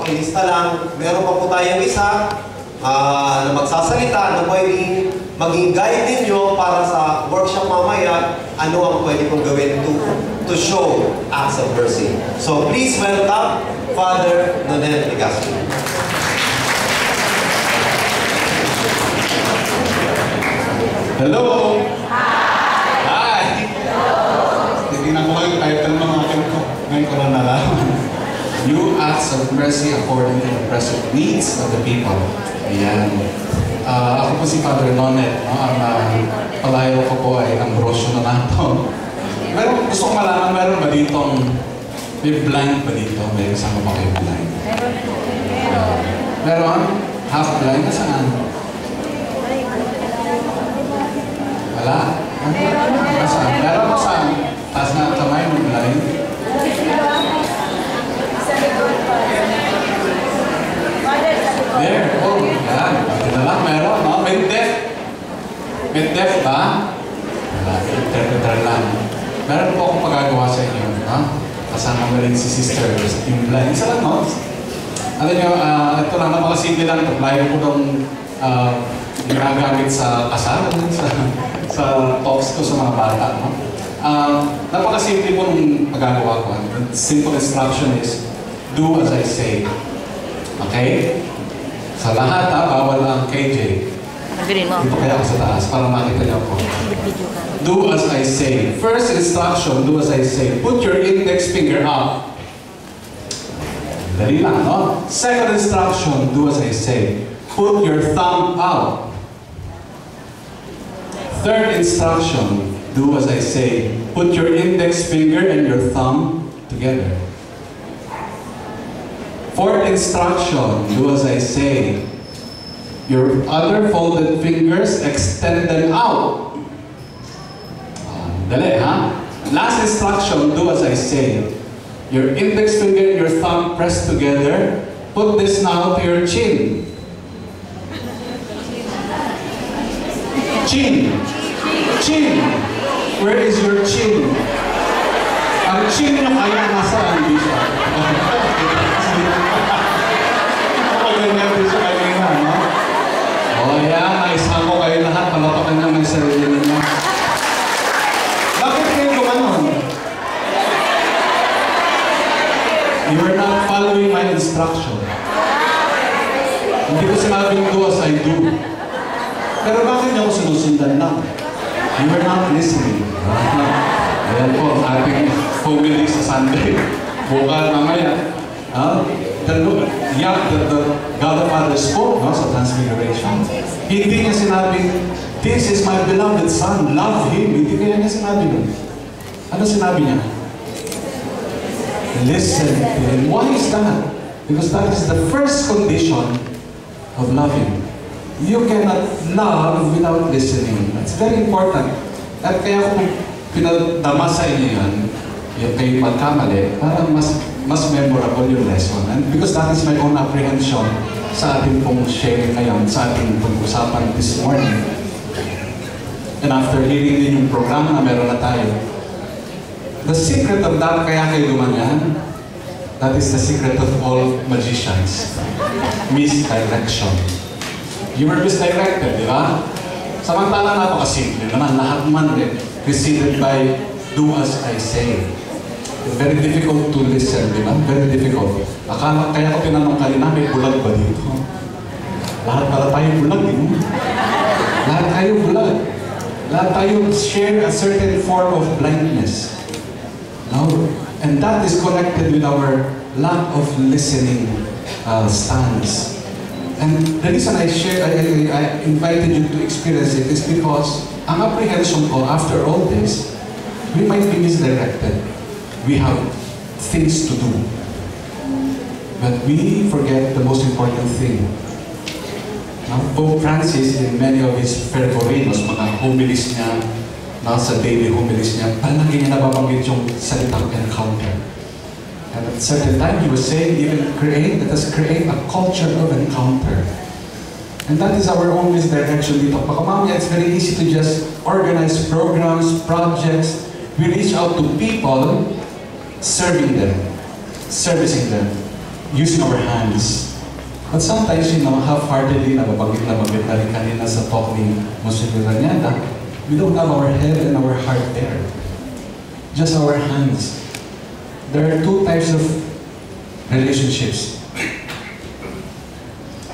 pakilista lang. Meron pa po tayong isa na magsasalita na pwedeng maging guide ninyo para sa workshop mamaya, ano ang pwede kong gawin to show acts of mercy. So please welcome Father Nonel Legaspi. Hello! Hi! Titignan ko kayo title ng akin ko. Ngayon ko lang nalaman. New acts of mercy according to the present needs of the people. Ayan. Ako po si Father Nonel. Ang palayo ko po ay Ambrosio Nonato. Meron, gusto kong malaman, meron ba ditong may blind ba dito? May isang ba kayo blind? Meron? Half blind? Saan? Wala? Saan? Meron mo saan? Taas na kamay mo blind? There. Oh, yan. Pati na lang. Meron, no? May deaf. May deaf ba? Wala. Interpreter lang. Meron po akong pagagawa sa inyo, no? Kasama mo rin si Sister, yung blind. Isa lang, no? Alam nyo, ito lang, napakasimple lang. Taplayo ko ng ginagamit sa kasal, sa talks ko sa mga bata, no? Napakasimple po ng pagagawa ko. The simple instruction is, do as I say. Okay? Sa lahat, bawal ang KJ. Dito kaya ako sa taas para makita niyo ako. Do as I say. First instruction, do as I say. Put your index finger up. Dali lang, no? Second instruction, do as I say. Put your thumb out. Third instruction, do as I say. Put your index finger and your thumb together. Fourth instruction, do as I say. Your other folded fingers, extend them out. Dali, ha? Last instruction, do as I say. Your index finger and your thumb pressed together. Put this now to your chin. Chin. Chin. Where is your chin? Ang chin nyo kaya nasaan, Bishop? Oh yeah, naisa ko kayo lahat. Palapakan nyo may sarili ninyo. Bakit kayo gumanon? You are not following my instruction. Hindi ko sinabing do as I do. Pero bakit niyo ako sinusundan lang? You are not listening. Ayan po, ating homily sa Sunday. Bukal mamaya. The God the Father spoke, no, sa Transfiguration. Hindi niya sinabing, this is my beloved Son, love Him. Hindi kaya niya sinabi nun. Ano sinabi niya? Listen to Him. Why is that? Because that is the first condition of loving. You cannot love without listening. That's very important. At kaya kung pinadama sa inyo yan, yung kayo magkamali, para mas memorable yung lesson. And because that is my own apprehension sa ating pong sharing ngayon, sa ating pag-usapan this morning. And after hearing din yung program na meron na tayo, the secret of that, kaya kayo gumanyan, that is the secret of all magicians. Misdirection. You were misdirected, di ba? Samantala napakasimple naman, lahat man preceded by do as I say. Very difficult to listen, di ba? Very difficult. Kaya ko tinanong kanina, may bulag ba dito? Lahat pala tayo bulag, di ba? Lahat tayo bulag. Lahat tayo share a certain form of blindness. No? And that is connected with our lack of listening stance. And the reason I invited you to experience it is because ang apprehension ko, after all this, we might be misdirected. We have things to do. But we forget the most important thing. Now, Pope Francis, in many of his fervorinos, mga homilies niya, nasa daily homilies niya, palagi niya nababanggit yung salitang encounter. And at a certain time, he was saying, let us create a culture of encounter. And that is our own misdirection dito. Baka mamaya, it's very easy to just organize programs, projects. We reach out to people, serving them, servicing them. using our hands. But sometimes, half-heartedly, nababagit na rin kanina sa talk ni Monsignor Raniada, we don't have our head and our heart there. Just our hands. There are two types of relationships.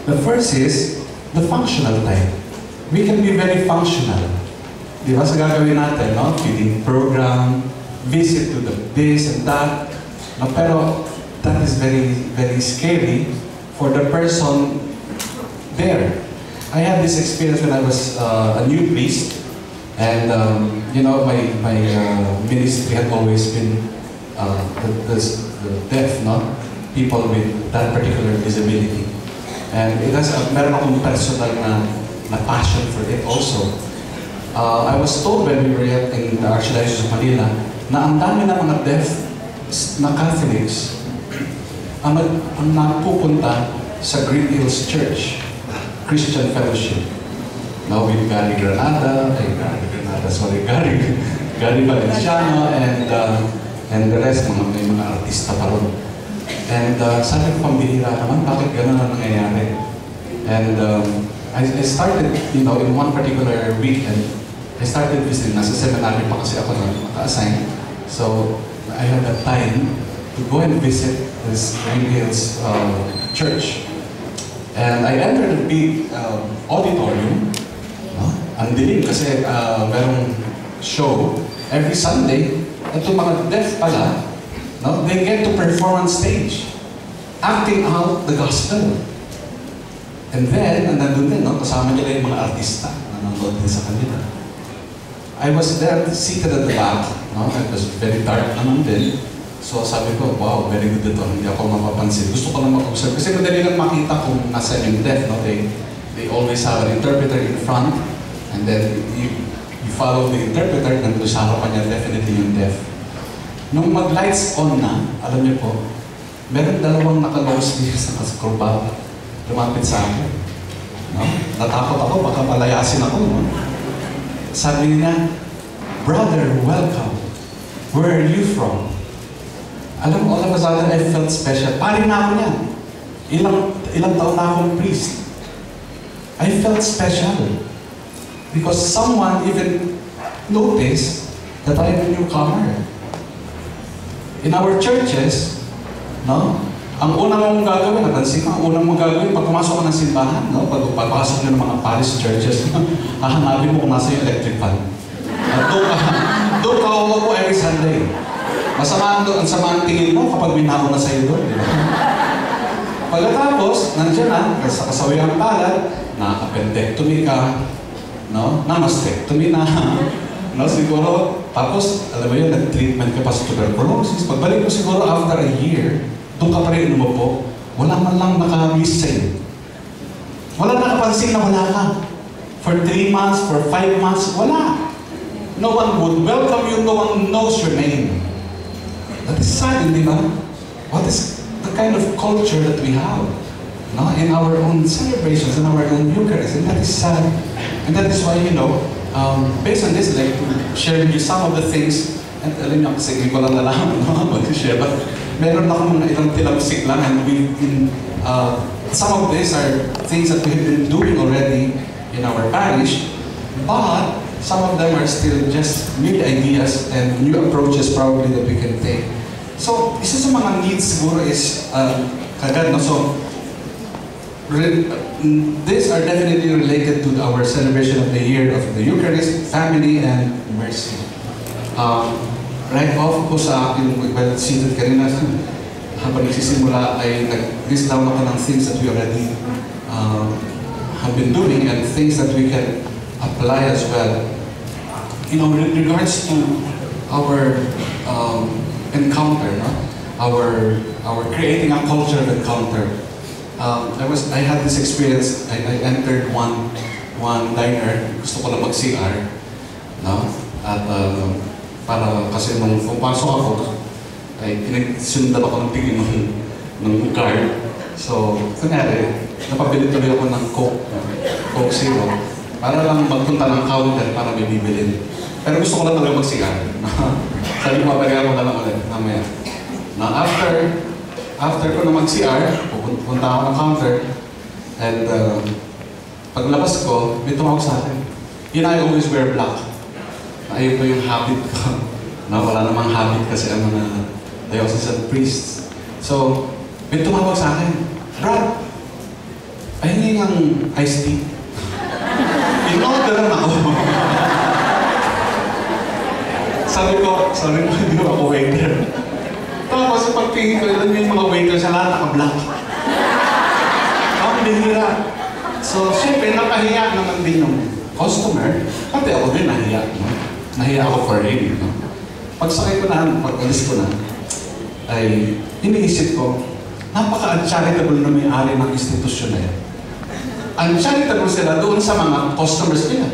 The first is the functional type. We can be very functional. Di ba sa gagawin natin, no? Feeding program, visit to the this and that. No, pero that is very, very scary for the person there. I had this experience when I was a new priest, and my ministry had always been the deaf, no? People with that particular disability. And it has meron akong personal na passion for it also. I was told when we were in the Archdiocese of Manila na ang dami na mga deaf na Catholics ang napupunta sa Green Hills Church, Christian Fellowship. Now with Gary Valenciano and the rest, may mga artista pa ron. And sabi ko, pambihira naman, bakit gano'n ang nangyayari? And I started, in one particular weekend, I started visiting. Nasa seminary pa kasi ako na naka-assign. So, I had the time to go and visit this Green Hills church. And I entered a big auditorium. Ang dilim kasi merong show every Sunday. At yung mga deaf pala, they get to perform on stage, acting out the gospel. And then, nandun din, kasama nila yung mga artista na nanonood din sa kanila. I was there seated at the back. It was very dark naman din. So sabi ko, wow, very good ito. Hindi ako mapapansin. Gusto ko lang mag-observe. Kasi madali lang makita kung nasa yung deaf. They always have an interpreter in front. And then you follow the interpreter, nandun sa harapan niya, definitely yung deaf. Nung mag-lights on na, alam niyo po, meron dalawang naka-nose ears na kurba, lumapit sa akin. Natakot ako, baka palayasin ako. Sabi niya, "Brother, welcome. Where are you from?" Alam mo, all of a sudden, I felt special. Pari na ako niyan. Ilang taon na akong priest. I felt special. Because someone even noticed that I am a newcomer. In our churches, ang unang mong gagawin, napansin ko, ang unang mong gagawin, pag pumasok ka ng simbahan, pag papasok nyo ng mga parish churches, hahanapin mo kung nasa yung electric fan. At doon ka uupo every Sunday. Masama ang sama ang tingin mo kapag binaho na sa'yo doon, di ba? Pagkatapos, nandiyan na, sa kasawiyang palad, nakaka-appendectomy ka, namastectomy na, siguro, tapos, alam mo yun, nag-treatment ka pa sa tuberculosis. Pagbalik mo siguro after a year, doon ka pa rin umupo, wala man lang naka-miss sa'yo. Wala nakapansin na wala ka. For 3 months, for 5 months, wala. No one would welcome you, no one knows your name. That is sad, di ba? What is the kind of culture that we have in our own celebrations, in our own Eucharist? And that is sad. And that is why, based on this, I'd like to share with you some of the things, and alam niyo, kasi hindi ko lang nalaman mag-share, but meron akong mga ilang tilapsik lang, and some of these are things that we have been doing already in our parish, but some of them are still just new ideas and new approaches probably that we can take. So, isa sa mga needs siguro is, so, these are definitely related to our celebration of the year of the Eucharist, family, and mercy. Right off po sa akin, well, seated kanina, habang nagsisimula ay nag-list down ako ng things that we already have been doing and things that we can apply as well. In regards to our encounter, our creating a culture of encounter. I had this experience. I entered one diner. Gusto ko lang mag-CR, at para kasi nung pumapasok ako, ay sundan ako ng tingin ng guard. So, kunyari, napabili tuloy ako ng Coke Zero, para lang magpunta ng counter para may bibilin. Pero gusto ko lang talaga mag-CR. Sabi ko, mapagaya ko na lang ulit, mamaya. Now, after after ko na mag-CR, pupunta ako ng counter, and paglabas ko, may tumawag sa akin. I always wear black. Ayun po yung habit ko. Na wala namang habit kasi ang mga diocesan priests. So, may tumawag sa akin, Brad, ayun yung iced tea. In-orderan ako. sabi ko, hindi ako waiter. Tapos pagtingin ko, alam yung mga waiter sa lahat naka-black. Ang bihira. So, syempre, napahiya naman din yung customer. Pati ako din nahiya. No? Nahiya ako for him. No? Pagsakay ko na, pag-alis ko na, ay iniisip ko, napaka-uncharitable na may-ari ng institusyon na yan. Uncharitable sila doon sa mga customers nila.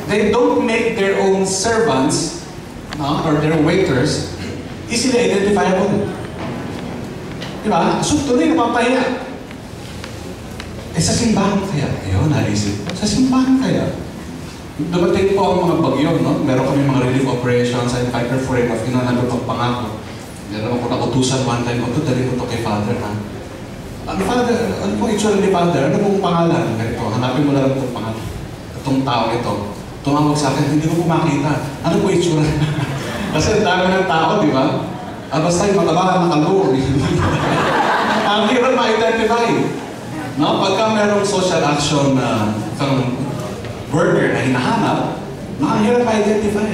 They don't make their own servants or their waiters easily identifiable. Diba? So tuloy napapahiya. Sa simbahan kaya? Ayun, naisip ko. Sa simbahan kaya? Dumating po ang mga bagyo, no? Meron kami mga relief operations and fighter for it of nandun ang pangako. Meron ako nakutusan one time, ito dali ko ito kay Father, ha? Father, ano pong itsura ni Father? Ano pong pangalan? Ganito, hanapin mo lang itong pangalan. Itong tao ito. Tumawag sa akin, hindi ko makita. Ano po itsura? Kasi dami ng tao, di ba? Basta yung mataba, nakalbo. Ang hirap ma-identify. No? Pagka merong social action na worker na hinahanap, ang hirap ma-identify.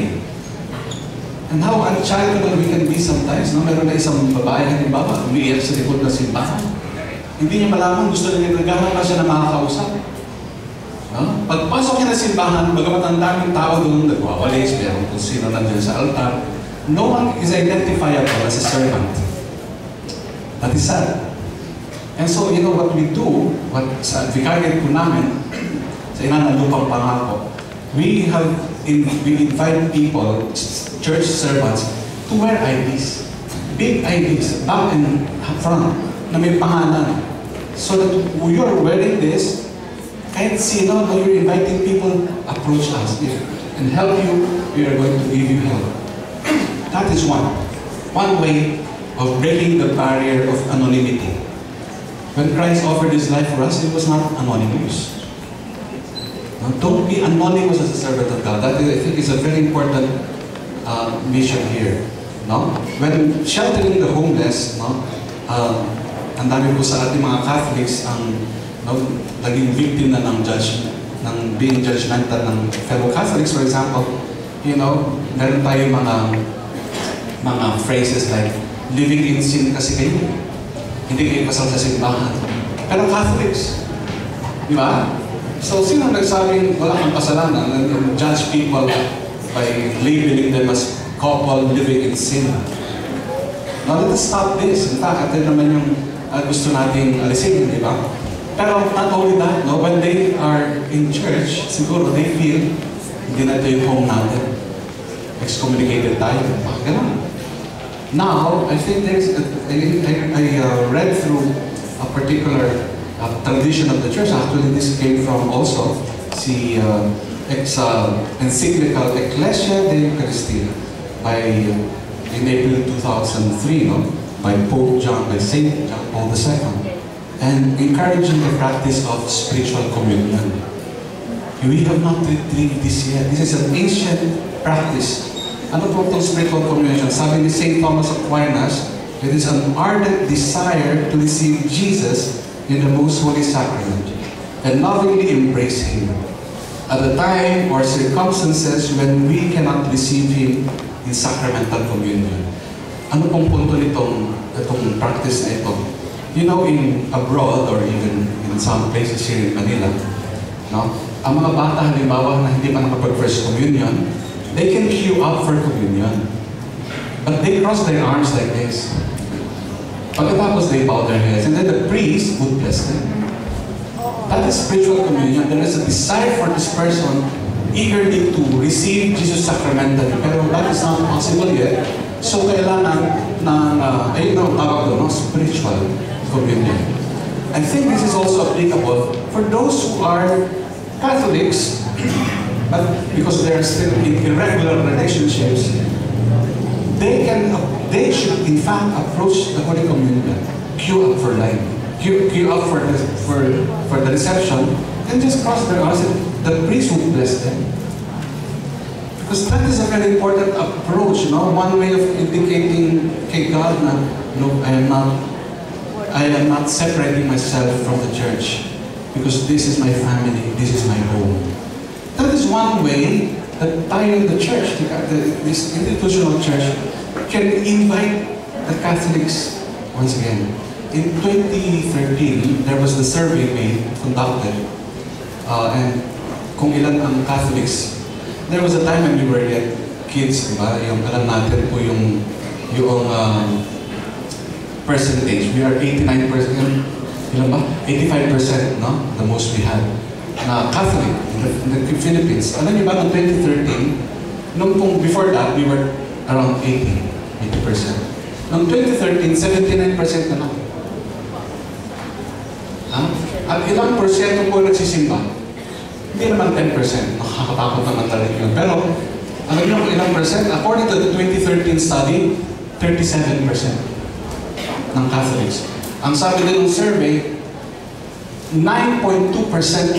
And how uncharitable we can be sometimes. No? Meron na isang babae, halimbawa, umiiyak sa likod ng simbahan. Hindi niya malaman, gusto niya naghahanap na siya na makakausap. No? Pagpasok niya ng simbahan, bagamat ang daming tao doon, nagwawalis, meron kung sino nandiyan sa altar, no one is identifiable as a servant. That is sad. And so, you know what we do, what sa vicariate po namin, sa Inanalupang Pangako, we invite people, church servants, to wear IDs. Big IDs, back and front, na may pangalan. So that you're wearing this, kahit sino, no, you're inviting people, approach us and help you, we are going to give you help. That is one way of breaking the barrier of anonymity. When Christ offered His life for us, it was not anonymous. Now, don't be anonymous as a servant of God. That, I think, is a very important mission here. No? When sheltering the homeless, no, ang dami po sa ating mga Catholics ang naging victim na ng being judgmental ng fellow Catholics. For example, you know, meron tayo mga phrases like, living in sin kasi kayo. Hindi kayo kasal sa simbahan. Pero Catholics, di ba? So, sino nagsabing wala kang kasalanan and judge people by labeling them as couple living in sin? Now, let us stop this. In fact, ito naman yung gusto nating alisin, di ba? Pero not only that, no, when they are in church, siguro they feel hindi na ito yung home natin. Excommunicated tayo. Ganun. Now, I think I read through a particular tradition of the church. Actually, this came from also the encyclical Ecclesia de Eucharistia in April 2003, no, by Saint John Paul II, and encouraging the practice of spiritual communion. We have not retrieved this yet. This is an ancient practice. Ano po itong spiritual communion? Sabi ni St. Thomas Aquinas, it is an ardent desire to receive Jesus in the most holy sacrament and lovingly embrace Him at a time or circumstances when we cannot receive Him in sacramental communion. Ano pong punto itong practice na ito? You know, in abroad or even in some places here in Manila, no? Ang mga bata halimbawa na hindi pa nakapag-first communion, they can queue up for communion. But they cross their arms like this. Pagkatapos they bow their heads, and then the priest would bless them. That is spiritual communion. There is a desire for this person eagerly to receive Jesus sacramentally. Pero that is not possible yet. So kailangan tawag doon, spiritual communion. I think this is also applicable for those who are Catholics, but because they are still in irregular relationships, they should in fact, approach the Holy Communion, queue up for line, queue up for the reception, and just cross their arms, and the priest would bless them. Because that is a very important approach, no? One way of indicating kay God na, no, I am not separating myself from the church, because this is my family, this is my home. That is one way that tayo in the church, this institutional church, can invite the Catholics once again. In 2013, there was the survey conducted, and kung ilan ang Catholics. There was a time when we were yet kids, di ba? Yung alam natin po yung percentage. We are 89%, ilan ba? 85%, no? The most we had na Catholic in the Philippines. Alam niyo ba, noong 2013, before that, we were around 80%. Noong 2013, 79% na lang. At ilang porsyento po nagsisimba? Hindi naman 10%. Nakakatakot naman talaga yun. Pero, alam niyo kung ilang percent? According to the 2013 study, 37% ng Catholics. Ang sabi din ng survey, 9.2%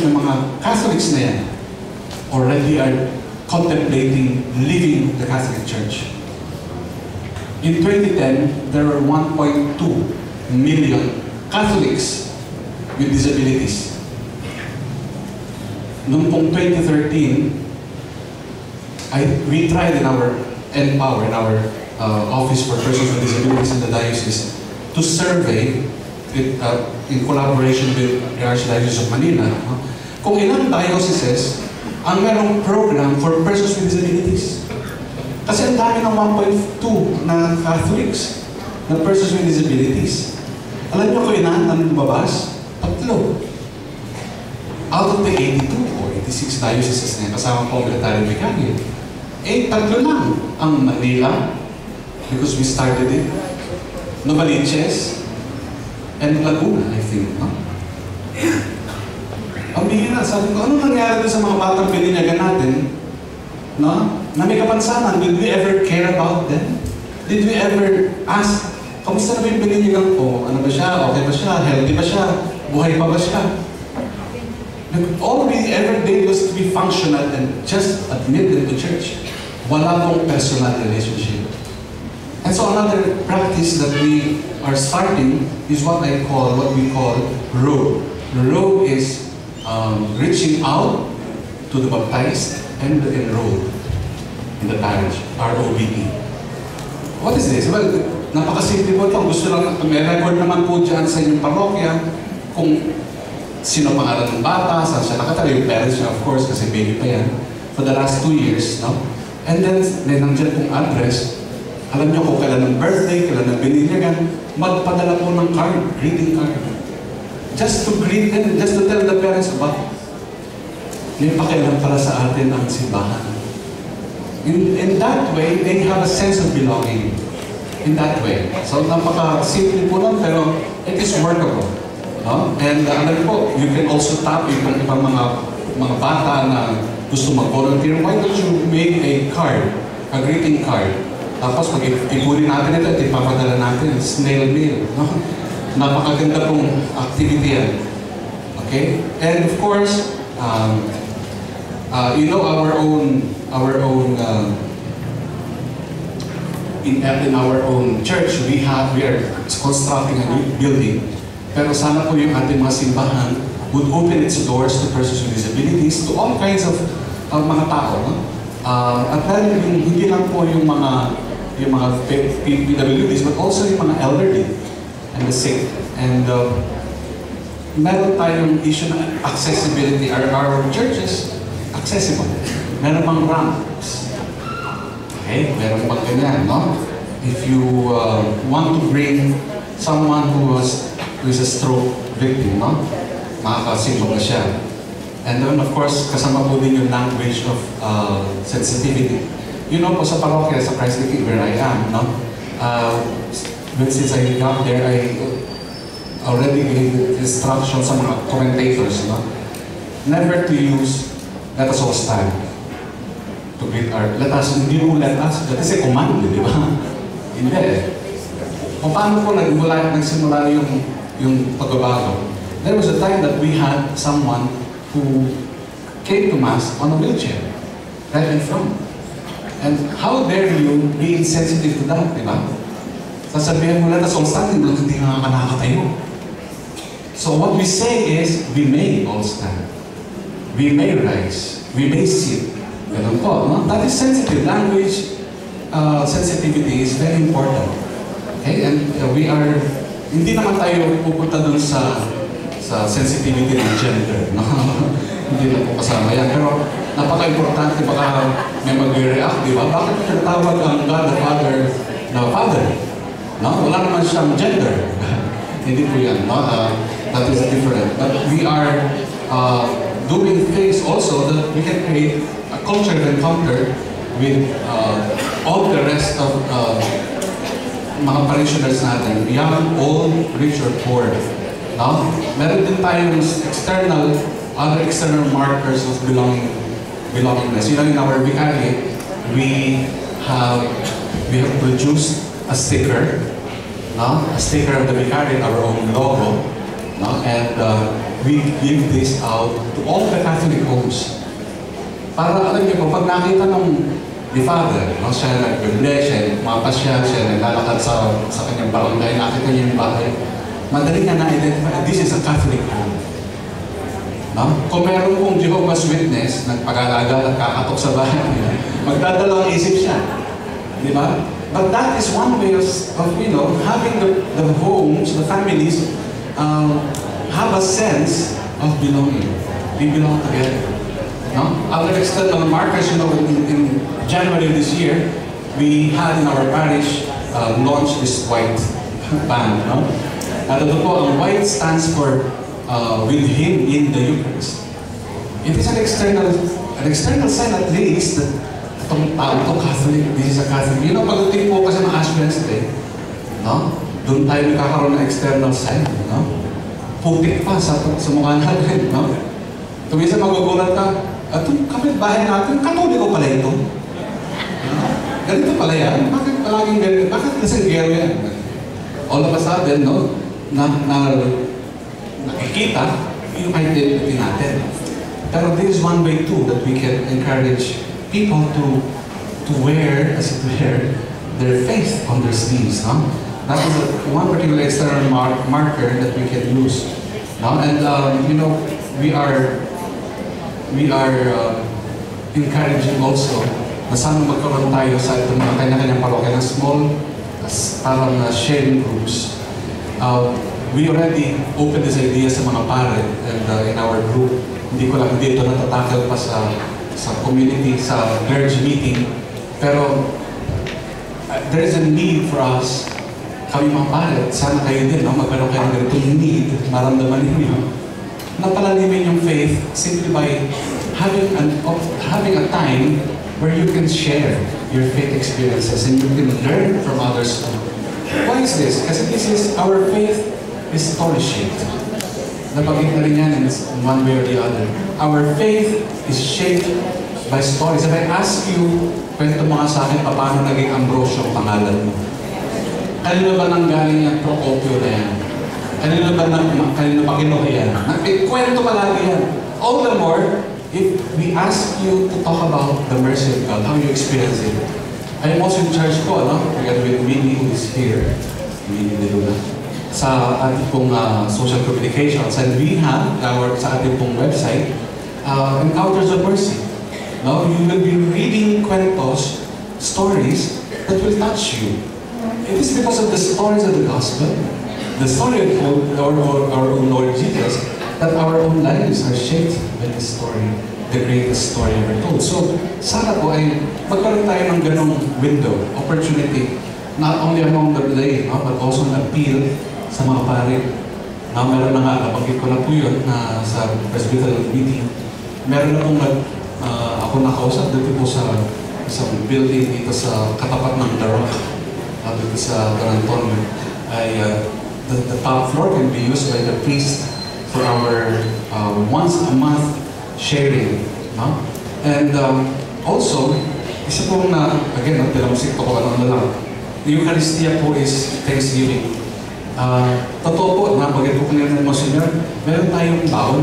ng mga Catholics na yan already are contemplating leaving the Catholic Church. In 2010, there were 1.2 million Catholics with disabilities. Noong pong 2013, we tried in our NPOWER, in our Office for Persons with Disabilities in the Diocese, to survey in collaboration with the Archdiocese of Manila, kung ilang dioceses ang merong program for persons with disabilities. Kasi ang dami ng 1.2 na Catholics na persons with disabilities. Alam niyo kung ilan ang lumabas? 3. Out of the 82 or 86 dioceses na kasama po military brigade, 3 lang ang Manila, because we started it, Novaliches, and Laguna, I think, no? Ang bihira, sabi ko, ano nangyari doon sa mga batang bininyagan natin, no? Na may kapansanan, did we ever care about them? Did we ever ask, kamusta na ba yung bininyagan ko? Ano ba siya? Okay ba siya? Healthy ba siya? Buhay pa ba siya? All we ever did was to be functional and just admit them to church. Wala pong personal relationship. And so another practice that we are starting is what we call ROAD. ROAD is reaching out to the baptized and the enrolled in the parish, ROBE. What is this? Well, napakasimple po ito. Gusto lang, may record naman po dyan sa inyong parokya kung sino pangalan ng bata, saan siya nakatala, yung parents niya, of course, kasi baby pa yan, for the last 2 years, no? And then, may nandiyan pong address, alam niyo kung kailan ng birthday, kailan ng bininyagan, magpadala po ng card, greeting card. Just to greet them, just to tell the parents about, may pakialam para sa atin ang simbahan. In that way, they have a sense of belonging. In that way. So, napaka-simple po lang, pero it is workable. And alam po, you can also tap yung ibang mga bata na gusto mag-volunteer. Why don't you make a card, a greeting card? Tapos pag ipunin natin ito at ipapadala natin, snail mail. No? Napakaganda pong activity yan. Okay? And of course, you know our own in our own church, we are constructing a new building. Pero sana po yung ating mga simbahan would open its doors to persons with disabilities, to all kinds of mga tao. No? At dahil hindi lang po yung mga PWDs, but also yung mga elderly and the sick. And meron tayong issue na accessibility. Our churches, accessible. Meron bang ramps? Okay, meron bang ganyan, no? If you want to bring someone who is a stroke victim, no? Makakasimba na siya. And then, of course, kasama po din yung language of sensitivity. You know po sa parokya, sa Christ the King, where I am, no? Since I got there, I already gave instructions sa mga commentators, no? Never to use, let us all stand to greet our, let us, hindi mo let us, that is a command, di ba? Hindi. kung paano po nagsimula yung pagbabago. There was a time that we had someone who came to Mass on a wheelchair, right in front. And how dare you be insensitive to that, di ba? Sasabihin mo lang na standing lang, hindi nga nakakatayo. So what we say is, we may all stand. We may rise. We may sit. Ganun po, no? That is sensitive. Language sensitivity is very important. Okay? And we are, hindi naman tayo pupunta dun sa sensitivity ng gender, no? Hindi na po kasama yan. Pero napaka-importante, baka may mag-react, di ba? Bakit tinatawag ang God the Father na Father? No? Wala naman siyang gender. Hindi po yan, no? That is different. But we are doing things also that we can create a culture encounter with all the rest of mga parishioners natin, young, old, rich, or poor. No? Meron din tayong other external markers of belongingness. You know, in our vicariate, we have produced a sticker, no? A sticker of the vicariate, our own logo, no? And we give this out to all the Catholic homes. Para alam niyo po, pag nakita ng the Father, no? Siya nag-bless, siya mapasya, siya naglalakad sa kanyang barangay, nakita niya yung bahay, madali nga na-identify, this is a Catholic home. No? Kung meron pong Jehovah's Witness, nagpag-alaga at kakatok sa bahay niya, magdadalawang isip siya. Di ba? But that is one way of you know, having the homes, the families, have a sense of belonging. We belong together. No? Other external markers, you know, in January this year, we had in our parish launched this white band. No? At ito po, ang white stands for with Him in the Eucharist. It is an external sign at least that itong tao, itong Catholic, this is a Catholic. You know, pagdating po kasi ng Ash Wednesday, no? Doon tayo nakakaroon ng external sign, no? Putik pa sa mukha natin, no? Tuminsan magugulat ka, itong kapitbahay natin, Katoliko pala ito. No? Ganito pala yan. Bakit palaging ganito? Bakit lasinggero yan? All of a sudden, no? Nakikita yung identity natin. Pero there is one way too that we can encourage people to wear, as it were, their faith on their sleeves. No? That is one particular external marker that we can use. No? And you know, we are encouraging also na sana magkaroon tayo sa itong mga kanya-kanyang parokya ng small parang sharing groups. We already opened this idea sa mga pare and in our group. Hindi ko lang dito natatakal pa sa community, sa clergy meeting. Pero there is a need for us, kami mga pare, sana kayo din, no? Magkaroon kayo ng ganitong need, maramdaman ninyo, na palalimin yung faith simply by having a time where you can share your faith experiences and you can learn from others. Why is this? Kasi this is, our faith is story-shaped. Napagin na rin yan in one way or the other. Our faith is shaped by stories. If I ask you, kwento mga sa akin, paano naging Ambrosio ang pangalan mo? Kanino ba nang galing yung Procopio na yan? Kanino ba kinuha yan? Kwento palagi yan. All the more, if we ask you to talk about the mercy of God, how you experience it. I am also in charge po, no? Together with Minnie, who is here. Minnie de Luna. Sa ating pong social communications. And we have sa ating pong website, Encounters of Mercy. No? You will be reading kwentos, stories that will touch you. It is because of the stories of the gospel, the story of our own Lord Jesus, that our own lives are shaped by this story, the greatest story ever told. So, sana po ay magkaroon tayo ng ganong window, opportunity, not only among the lay, no, but also an appeal sa mga pare. Meron na nga, nabanggit ko na po yun na sa presbyteral meeting. Meron na pong ako nakausap dito po sa isang building dito sa katapat ng The Rock, dito sa Don Antonio. The top floor can be used by the priest for our once a month sharing. No? And also, isa po na, again, tinamusik ko ano na lang. Eucharistia po is Thanksgiving. Totoo po, napagay po kanina ng Monsignor, meron tayong baon,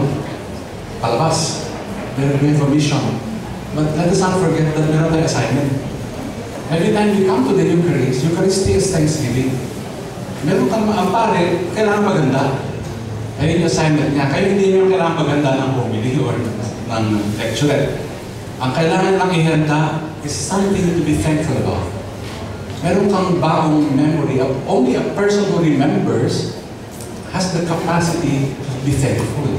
palabas. We have a mission. But let us not forget that meron tayong assignment. Every time we come to the Eucharist, Eucharistia is Thanksgiving. Meron kang ang pare, kailangan maganda. Ayun yung assignment niya. Kaya hindi niyo kailangan maganda ng homily or ng lecturette. Ang kailangan lang ihanda is something to be thankful about. Meron kang bagong memory. Only a person who remembers has the capacity to be thankful.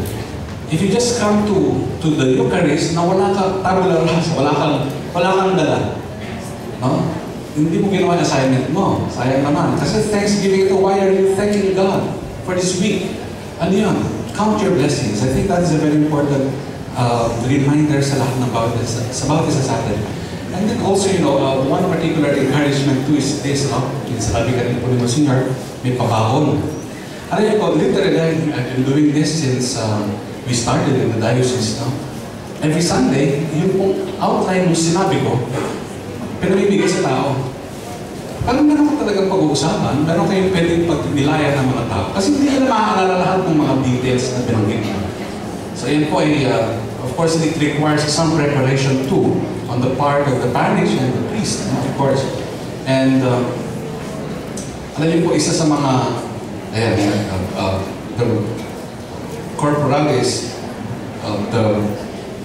If you just come to the Eucharist na wala kang tabula rasa, wala kang dala, no? Hindi mo ginawa yung assignment mo. Sayang naman. Kasi Thanksgiving ito, why are you thanking God for this week? Ano yun? Count your blessings. I think that is a very important reminder sa lahat ng Bautistas sa atin. And then also, one particular encouragement too is this, no? Yung sabi ka rin po ni Monsignor, may pabahon. Alam niyo po, literally, I've been doing this since we started in the diocese, no? Every Sunday, yung pong outline ng sinabi ko, pinamibigay sa tao. Parang meron ko talagang pag-uusapan, meron kayong pwedeng pag-nilayan ng mga tao. Kasi hindi nila maaalala lahat ng mga details na binanggit mo. So yan po ay, of course, it requires some preparation too on the part of the parish and the priest, of course. And alam niyo po, isa sa mga, the corporalis of the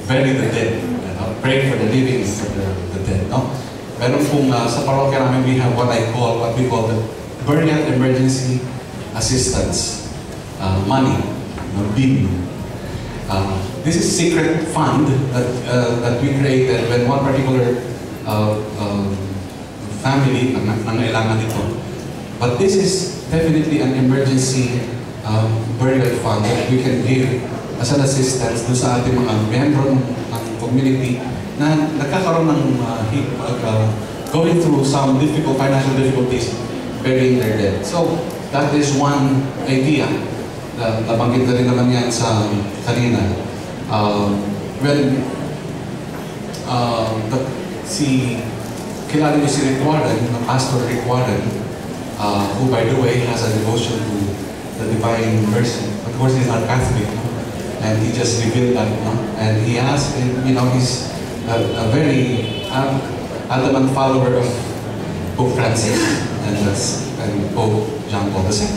bury the dead, pray for the living, for the dead, no? Meron pong sa parokya namin, we have what we call the burial emergency assistance money, BIM. This is secret fund that we created when one particular family nangailangan ito. But this is definitely an emergency burial fund that we can give as an assistance do sa ating mga membro ng community na nagkakaroon ng going through some financial difficulties burying their dead. So, that is one idea. Nabanggit na rin naman yan sa kanina. Kilala niyo si Rick Warren, Pastor Rick Warren, who by the way has a devotion to the Divine Mercy. Of course, he's not Catholic, no? And he just revealed that, no? And he has, he's a very adamant follower of Pope Francis and Pope John Paul II.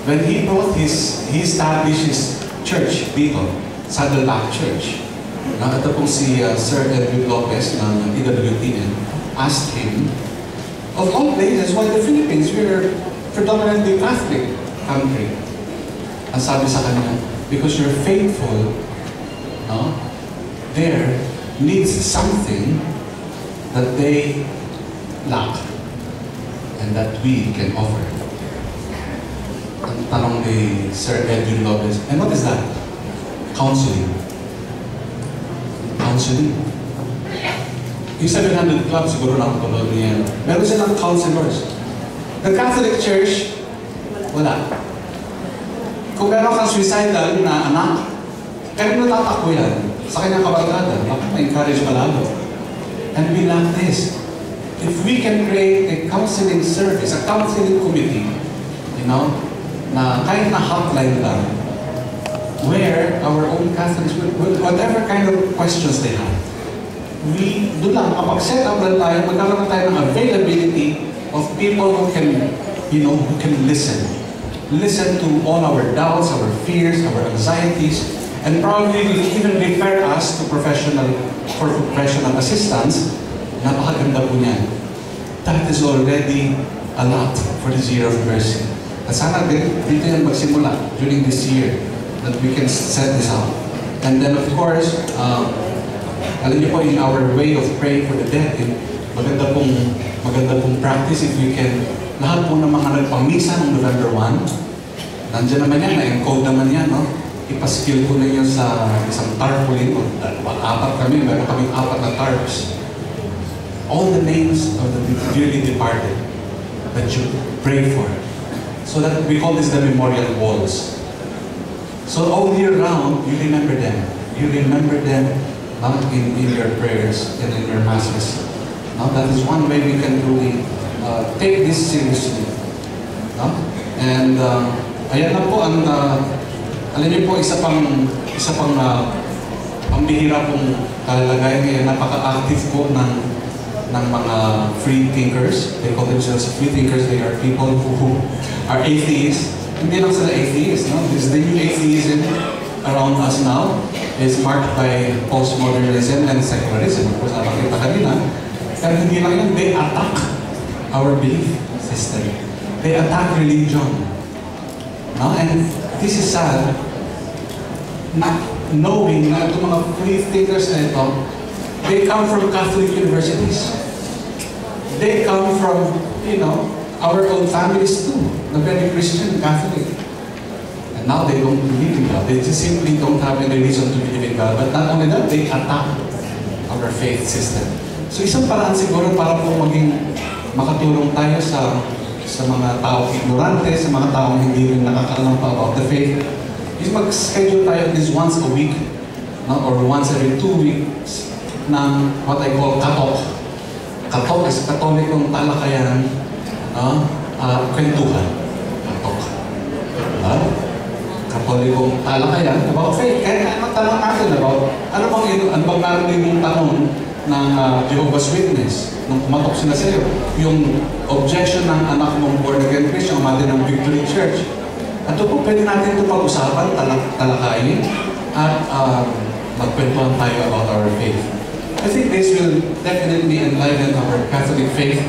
When he brought he established his church dito, Saddleback Church. Ito pong si Sir Edwin Lopez ng EWTN asked him, of all places, why the Philippines? We're predominantly Catholic country. Ang sabi sa kanya, because you're faithful, no? There needs something that they lack and that we can offer. Ang tanong ni Sir Edwin Lopez, and what is that? Counseling. Counseling. Yung 700 Club, siguro nakapanood niya. Meron silang counselors. The Catholic Church, wala. Kung meron kang suicidal na anak, kaya natatakbo yan sa kanyang kabarkada, ma-encourage malalo. And we lack this. If we can create a counseling service, a counseling committee, na kahit na hotline lang, where our own Catholics, whatever kind of questions they have, doon lang, kapag set up lang tayo, magkakaroon tayo ng availability of people who can, who can listen. Listen to all our doubts, our fears, our anxieties, and probably will even refer us to professional assistance. Napakaganda po niyan. That is already a lot for this year of mercy. At sana dito yan magsimula during this year that we can set this out. And then of course, alam niyo po, in our way of praying for the dead, maganda pong practice if we can, lahat po ng mga nagpamisa ng November 1, nandiyan naman yan, na-encode naman yan, no? Ipaskill ko ninyo sa isang tarpaulin, apat kami, meron kaming 4 na tarps. All the names of the dearly departed that you pray for. So that we call this the memorial walls. So all year round, you remember them. You remember them not in your prayers and in your masses. No? That is one way we can truly take this seriously. No? And ayan na po ang, alam niyo po, isa pang pambihira pong kalagayan ngayon, napaka-active po ng mga free thinkers. They call themselves free thinkers. They are people who are atheists. Hindi lang sila atheists, no? This the new atheism around us now is marked by postmodernism and secularism. Of course, napakita kanina. Pero hindi lang yan, they attack our belief system. They attack religion. No? And this is sad. Not knowing na itong mga free thinkers na ito, they come from Catholic universities. They come from, our own families too, the very Christian Catholic. And now they don't believe in God. They just simply don't have any reason to believe in God. But not only that, they attack our faith system. So isang paraan siguro para po makatulong tayo sa mga taong ignorante, sa mga taong hindi rin nakakaalam pa about the faith, is mag-schedule tayo at least once a week, no? Or once every 2 weeks ng what I call katok. Katok is katolikong talakayan, kwentuhan. Katok. Katolikong talakayan about faith. Kaya magtanong natin about ano bang narinig mong tanong ng Jehovah's Witness nung kumatok sila sa iyo. Yung objection ng anak mong born-again Christian, umati ng Victory Church. At ito po, pwede natin ito pag-usapan, talakayin, at magkwentuhan tayo about our faith. I think this will definitely enliven our Catholic faith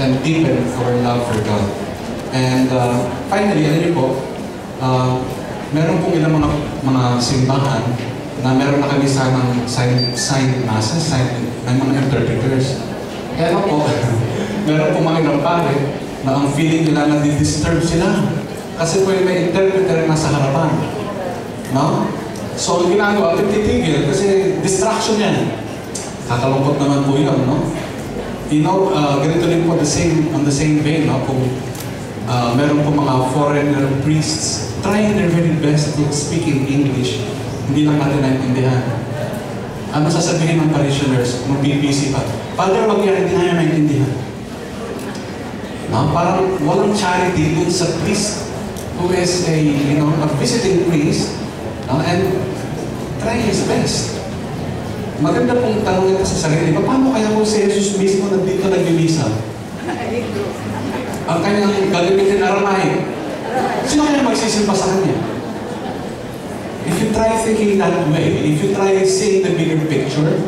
and deepen our love for God. And finally, alam niyo po, meron pong ilang mga simbahan na meron na kami sanang signed masses, ng mga interpreters. Kaya ano po, meron pong mga ilang pare na ang feeling nila na di-disturb sila. Kasi po yung may interpreter na sa harapan. No? So, ang ginagawa, titigil kasi distraction yan. Kakalungkot naman po yun, no? Ganito din po on the same vein, no? Kung meron po mga foreigner priests trying their very best to speak in English, hindi lang natin naintindihan. Ano sasabihin ng parishioners kung BBC pa? Father, wag yan, hindi namin naintindihan. No? Parang walang charity dun sa priest who is a visiting priest, and try his best. Maganda pong tanong ito sa sarili, paano kaya kung si Jesus mismo nandito nagbibisa? Ang kanyang gagamitin Aramaic. Sino kaya magsisimba sa kanya? If you try thinking that way, if you try seeing the bigger picture,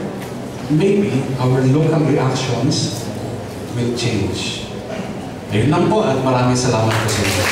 maybe our local reactions will change. Ayun lang po at maraming salamat po sa inyo.